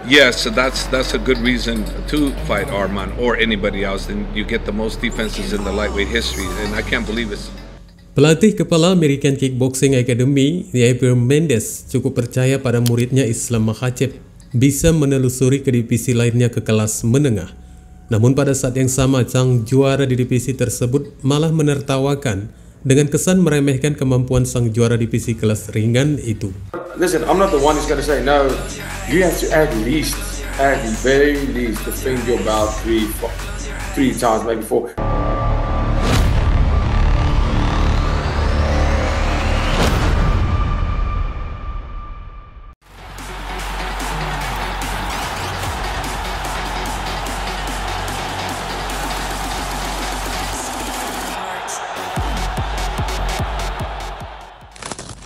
Yes, so that's a good reason to fight Arman or anybody else. And you get the most defenses in the lightweight history, and I can't believe it's. Pelatih kepala American Kickboxing Academy, Javier Mendez, cukup percaya pada muridnya Islam Makhachev bisa menelusuri ke divisi lainnya ke kelas menengah. Namun pada saat yang sama, sang juara di divisi tersebut malah menertawakan dengan kesan meremehkan kemampuan sang juara divisi kelas ringan itu. Listen, I'm not the one who's going to say no. You have to at the very least, defend your belt three times, maybe four.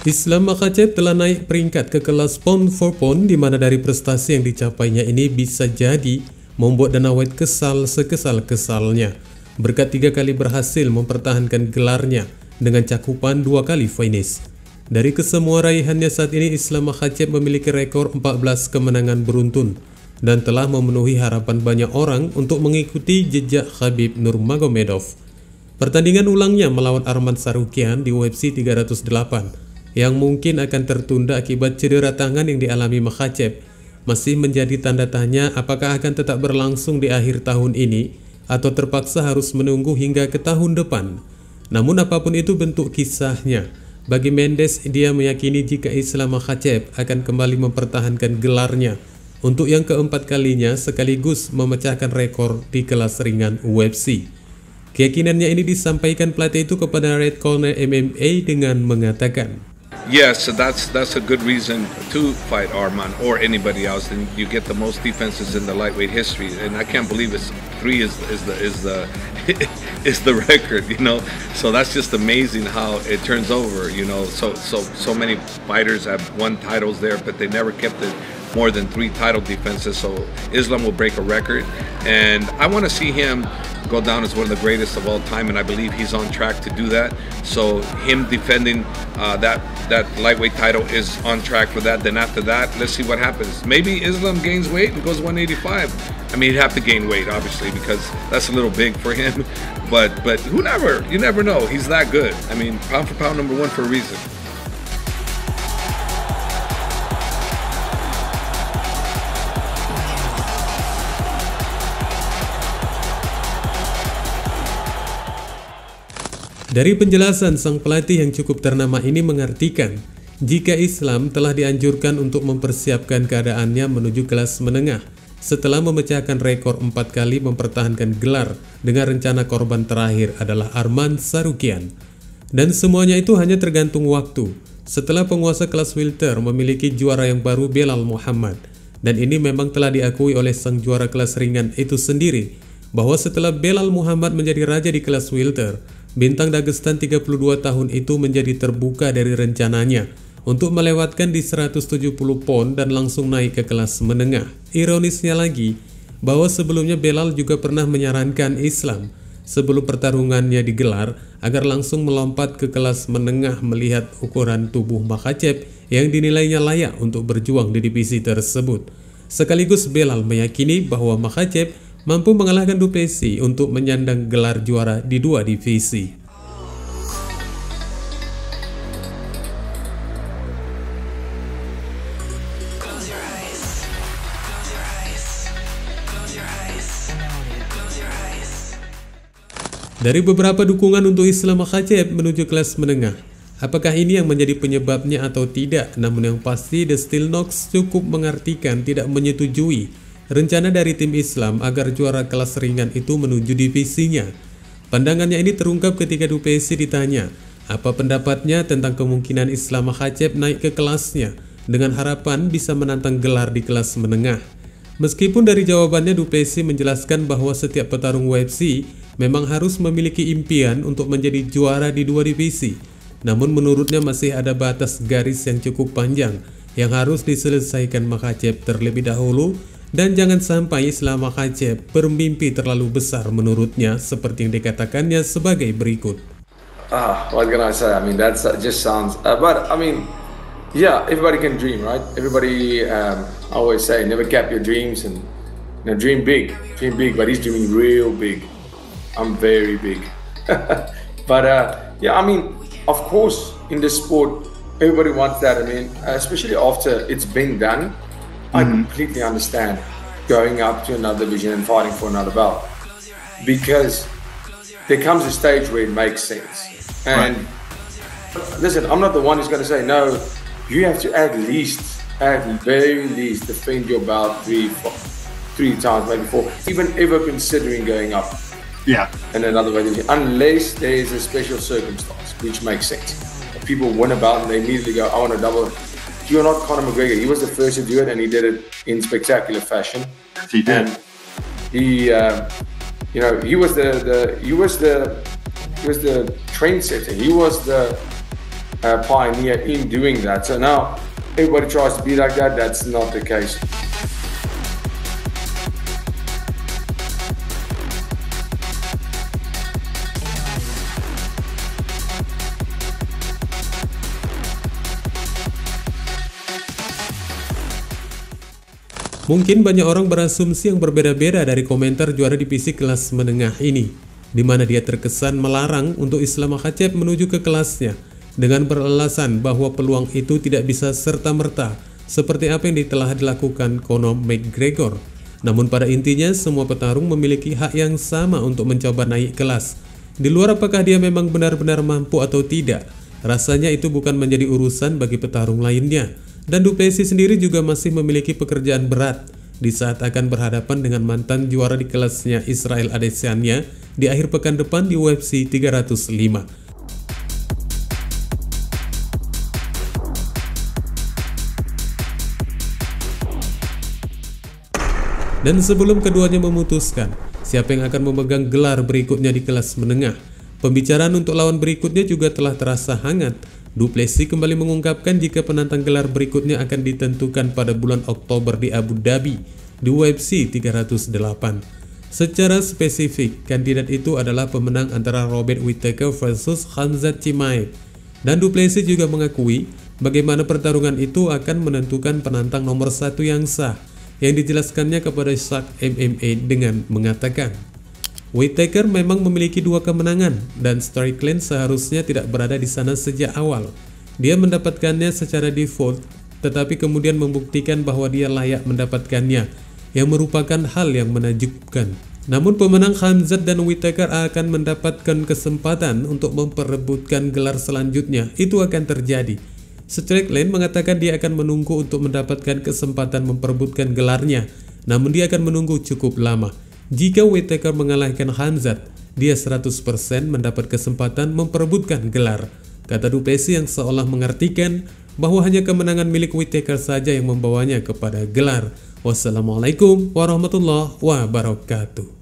Islam Makhachev telah naik peringkat ke kelas pound for pound, di mana dari prestasi yang dicapainya ini bisa jadi membuat Dana White kesal sekesal-kesalnya berkat 3 kali berhasil mempertahankan gelarnya dengan cakupan 2 kali finish. Dari kesemua raihannya saat ini, Islam Makhachev memiliki rekor 14 kemenangan beruntun dan telah memenuhi harapan banyak orang untuk mengikuti jejak Khabib Nurmagomedov. Pertandingan ulangnya melawan Arman Tsarukyan di UFC 308 yang mungkin akan tertunda akibat cedera tangan yang dialami Makhachev masih menjadi tanda tanya apakah akan tetap berlangsung di akhir tahun ini atau terpaksa harus menunggu hingga ke tahun depan. Namun apapun itu bentuk kisahnya, bagi Mendez dia meyakini jika Islam Makhachev akan kembali mempertahankan gelarnya untuk yang keempat kalinya sekaligus memecahkan rekor di kelas ringan UFC. Keyakinannya ini disampaikan pelatih itu kepada Red Corner MMA dengan mengatakan, Yes, so that's a good reason to fight Arman or anybody else, and you get the most defenses in the lightweight history. And I can't believe it's 3 is the is the record, you know. So that's just amazing how it turns over, you know. So many fighters have won titles there, but they never kept it more than 3 title defenses. So Islam will break a record, and I want to see him go down as one of the greatest of all time, and I believe he's on track to do that. So him defending that lightweight title is on track for that. Then after that, let's see what happens. Maybe Islam gains weight and goes 185. I mean, he'd have to gain weight, obviously, because that's a little big for him. But you never know. He's that good. I mean, pound for pound number 1 for a reason. Dari penjelasan sang pelatih yang cukup ternama ini mengartikan jika Islam telah dianjurkan untuk mempersiapkan keadaannya menuju kelas menengah setelah memecahkan rekor 4 kali mempertahankan gelar dengan rencana korban terakhir adalah Arman Tsarukyan. Dan semuanya itu hanya tergantung waktu setelah penguasa kelas welter memiliki juara yang baru, Belal Muhammad. Dan ini memang telah diakui oleh sang juara kelas ringan itu sendiri bahwa setelah Belal Muhammad menjadi raja di kelas welter, bintang Dagestan 32 tahun itu menjadi terbuka dari rencananya untuk melewatkan di 170 pound dan langsung naik ke kelas menengah. Ironisnya lagi, bahwa sebelumnya Belal juga pernah menyarankan Islam sebelum pertarungannya digelar agar langsung melompat ke kelas menengah melihat ukuran tubuh Makhachev yang dinilainya layak untuk berjuang di divisi tersebut. Sekaligus Belal meyakini bahwa Makhachev mampu mengalahkan Du Plessis untuk menyandang gelar juara di 2 divisi. Dari beberapa dukungan untuk Islam Makhachev menuju kelas menengah, apakah ini yang menjadi penyebabnya atau tidak? Namun yang pasti The Steel Knox cukup mengartikan tidak menyetujui rencana dari tim Islam agar juara kelas ringan itu menuju divisinya. Pandangannya ini terungkap ketika Du Plessis ditanya apa pendapatnya tentang kemungkinan Islam Makhachev naik ke kelasnya dengan harapan bisa menantang gelar di kelas menengah. Meskipun dari jawabannya Du Plessis menjelaskan bahwa setiap petarung UFC memang harus memiliki impian untuk menjadi juara di 2 divisi. Namun menurutnya masih ada batas garis yang cukup panjang yang harus diselesaikan Makhachev terlebih dahulu. Dan jangan sampai Islam Makhachev bermimpi terlalu besar menurutnya, seperti yang dikatakannya sebagai berikut. What can I say? I mean, that just sounds. But I mean, Yeah, everybody can dream, right? Everybody, I always say, never cap your dreams and dream big, but he's dreaming real big. I'm very big. But yeah, I mean, of course, in this sport, everybody wants that. I mean, especially after it's been done, I completely understand going up to another division and fighting for another belt, because there comes a stage where it makes sense. And listen, I'm not the one who's going to say no. You have to at the very least, defend your belt three times, maybe four, even ever considering going up. Yeah. And another way, unless there is a special circumstance, which makes sense. People win a belt and they immediately go, I want to double. You're not Conor McGregor. He was the first to do it, and he did it in spectacular fashion. Yes, he did. And he, he was the trendsetter. He was the pioneer in doing that. So now everybody tries to be like that. That's not the case. Mungkin banyak orang berasumsi yang berbeda-beda dari komentar juara divisi kelas menengah ini, di mana dia terkesan melarang untuk Islam Makhachev menuju ke kelasnya dengan beralasan bahwa peluang itu tidak bisa serta-merta seperti apa yang telah dilakukan Conor McGregor. Namun pada intinya semua petarung memiliki hak yang sama untuk mencoba naik kelas. Di luar apakah dia memang benar-benar mampu atau tidak, rasanya itu bukan menjadi urusan bagi petarung lainnya. Dan Du Plessis sendiri juga masih memiliki pekerjaan berat di saat akan berhadapan dengan mantan juara di kelasnya Israel Adesanya di akhir pekan depan di UFC 305. Dan sebelum keduanya memutuskan siapa yang akan memegang gelar berikutnya di kelas menengah, pembicaraan untuk lawan berikutnya juga telah terasa hangat. Du Plessis kembali mengungkapkan jika penantang gelar berikutnya akan ditentukan pada bulan Oktober di Abu Dhabi di UFC 308. Secara spesifik, kandidat itu adalah pemenang antara Robert Whittaker versus Khamzat Chimaev. Dan Du Plessis juga mengakui bagaimana pertarungan itu akan menentukan penantang nomor satu yang sah, yang dijelaskannya kepada Shark MMA dengan mengatakan, Whittaker memang memiliki 2 kemenangan dan Strickland seharusnya tidak berada di sana sejak awal. Dia mendapatkannya secara default, tetapi kemudian membuktikan bahwa dia layak mendapatkannya, yang merupakan hal yang menakjubkan. Namun pemenang Khamzat dan Whittaker akan mendapatkan kesempatan untuk memperebutkan gelar selanjutnya. Itu akan terjadi. Strickland mengatakan dia akan menunggu untuk mendapatkan kesempatan memperebutkan gelarnya, namun dia akan menunggu cukup lama. Jika Whittaker mengalahkan Khamzat, dia 100% mendapat kesempatan memperebutkan gelar, kata Du Plessis yang seolah mengartikan bahwa hanya kemenangan milik Whittaker saja yang membawanya kepada gelar. Wassalamualaikum warahmatullahi wabarakatuh.